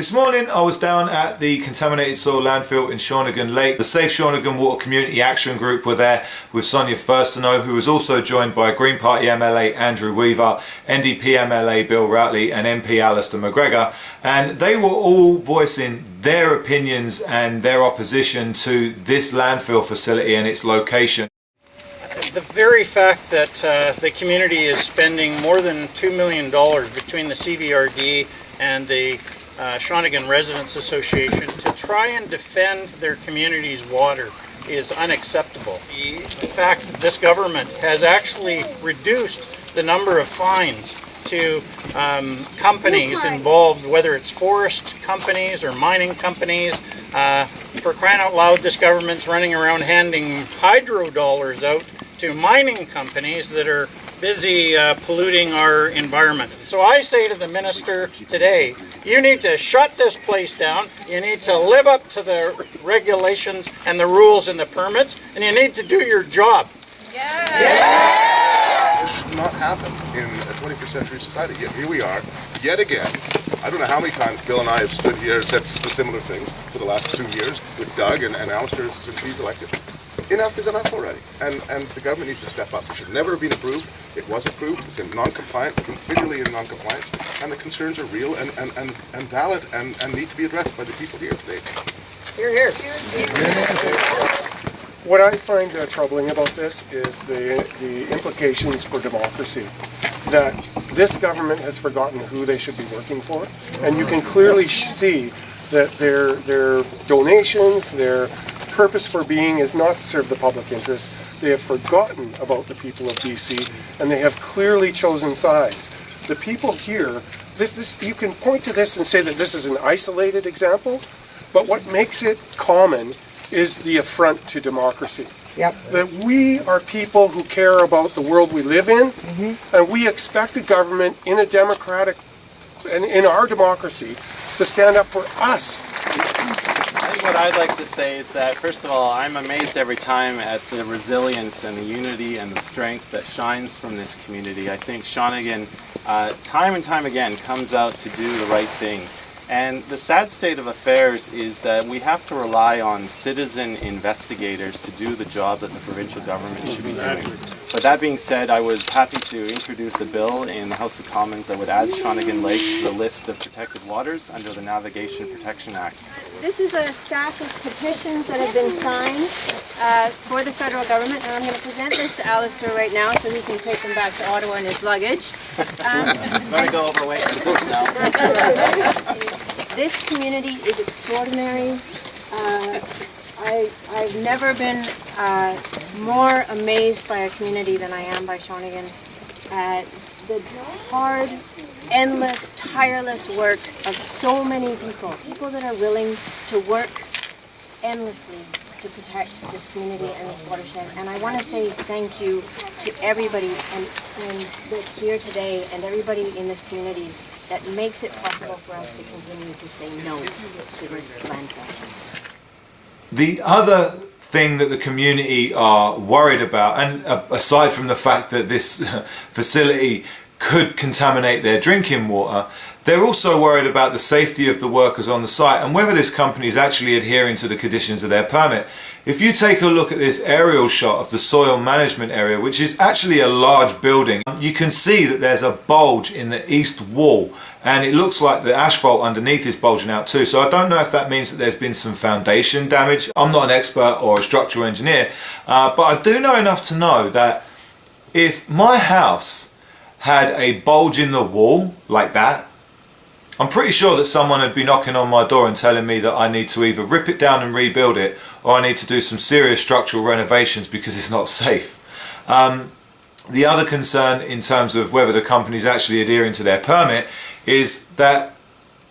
This morning I was down at the contaminated soil landfill in Shawnigan Lake. The Safe Shawnigan Water Community Action Group were there with Sonia Furstenau, who was also joined by Green Party MLA Andrew Weaver, NDP MLA Bill Routley and MP Alistair McGregor, and they were all voicing their opinions and their opposition to this landfill facility and its location. The very fact that the community is spending more than $2 million between the CVRD and the Shawnigan Residents Association to try and defend their community's water is unacceptable. The fact that this government has actually reduced the number of fines to companies involved, whether it's forest companies or mining companies. For crying out loud, this government's running around handing hydro dollars out to mining companies that are busy polluting our environment. So I say to the minister today, you need to shut this place down, you need to live up to the regulations and the rules and the permits, and you need to do your job. This should not happen in a 21st century society. Yet here we are, yet again. I don't know how many times Bill and I have stood here and said similar things for the last 2 years with Doug and Alistair since he's elected. Enough is enough already, and the government needs to step up. It should never have been approved. It was approved. It's in non-compliance, continually in non-compliance, and the concerns are real and valid and need to be addressed by the people here today. Hear, hear. What I find troubling about this is the implications for democracy. That this government has forgotten who they should be working for, and you can clearly see that their donations, their purpose for being is not to serve the public interest. They have forgotten about the people of BC, and they have clearly chosen sides. The people here, you can point to this and say that this is an isolated example, but what makes it common is the affront to democracy. Yep. That we are people who care about the world we live in, and we expect the government in a democratic, and in our democracy, to stand up for us. What I'd like to say is that, first of all, I'm amazed every time at the resilience and the unity and the strength that shines from this community. I think Shawnigan, time and time again, comes out to do the right thing. And the sad state of affairs is that we have to rely on citizen investigators to do the job that the provincial government should be doing. But that being said, I was happy to introduce a bill in the House of Commons that would add Shawnigan Lake to the list of protected waters under the Navigation Protection Act. This is a stack of petitions that have been signed for the federal government, and I'm going to present this to Alistair right now so he can take them back to Ottawa in his luggage. I'm going to go overweight for the books now. This community is extraordinary. I've never been more amazed by a community than I am by Shawnigan. The hard, endless, tireless work of so many people that are willing to work endlessly to protect this community and this watershed. And I want to say thank you to everybody and that's here today and everybody in this community that makes it possible for us to continue to say no to this landfill. The other thing that the community are worried about, and aside from the fact that this facility could contaminate their drinking water, they're also worried about the safety of the workers on the site and whether this company is actually adhering to the conditions of their permit. If you take a look at this aerial shot of the soil management area, which is actually a large building, you can see that there's a bulge in the east wall, and it looks like the asphalt underneath is bulging out too. So I don't know if that means that there's been some foundation damage. I'm not an expert or a structural engineer, but I do know enough to know that if my house had a bulge in the wall like that, I'm pretty sure that someone would be knocking on my door and telling me that I need to either rip it down and rebuild it, or I need to do some serious structural renovations because it's not safe. The other concern in terms of whether the company is actually adhering to their permit is that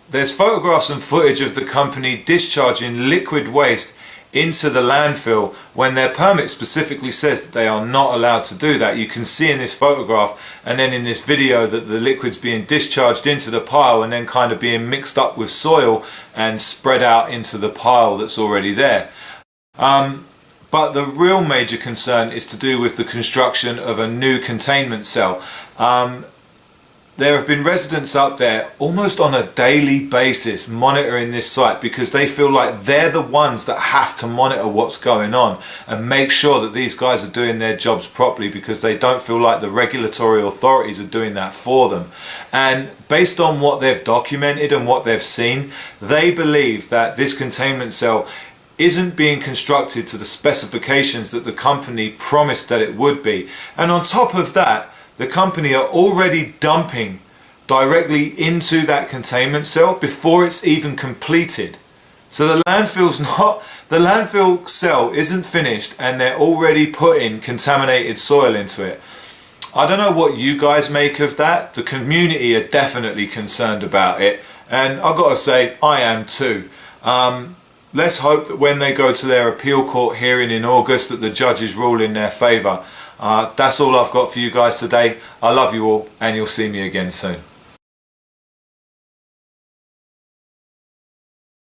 there's photographs and footage of the company discharging liquid waste into the landfill when their permit specifically says that they are not allowed to do that. You can see in this photograph and then in this video that the liquid's being discharged into the pile and then kind of being mixed up with soil and spread out into the pile that's already there. But the real major concern is to do with the construction of a new containment cell. there have been residents up there almost on a daily basis monitoring this site because they feel like they're the ones that have to monitor what's going on and make sure that these guys are doing their jobs properly, because they don't feel like the regulatory authorities are doing that for them. And based on what they've documented and what they've seen, they believe that this containment cell isn't being constructed to the specifications that the company promised that it would be. And on top of that, the company are already dumping directly into that containment cell before it's even completed. So the landfill cell isn't finished and they're already putting contaminated soil into it. I don't know what you guys make of that. The community are definitely concerned about it, and I've got to say I am too. Let's hope that when they go to their appeal court hearing in August that the judges rule in their favour. That's all I've got for you guys today. I love you all, and you'll see me again soon.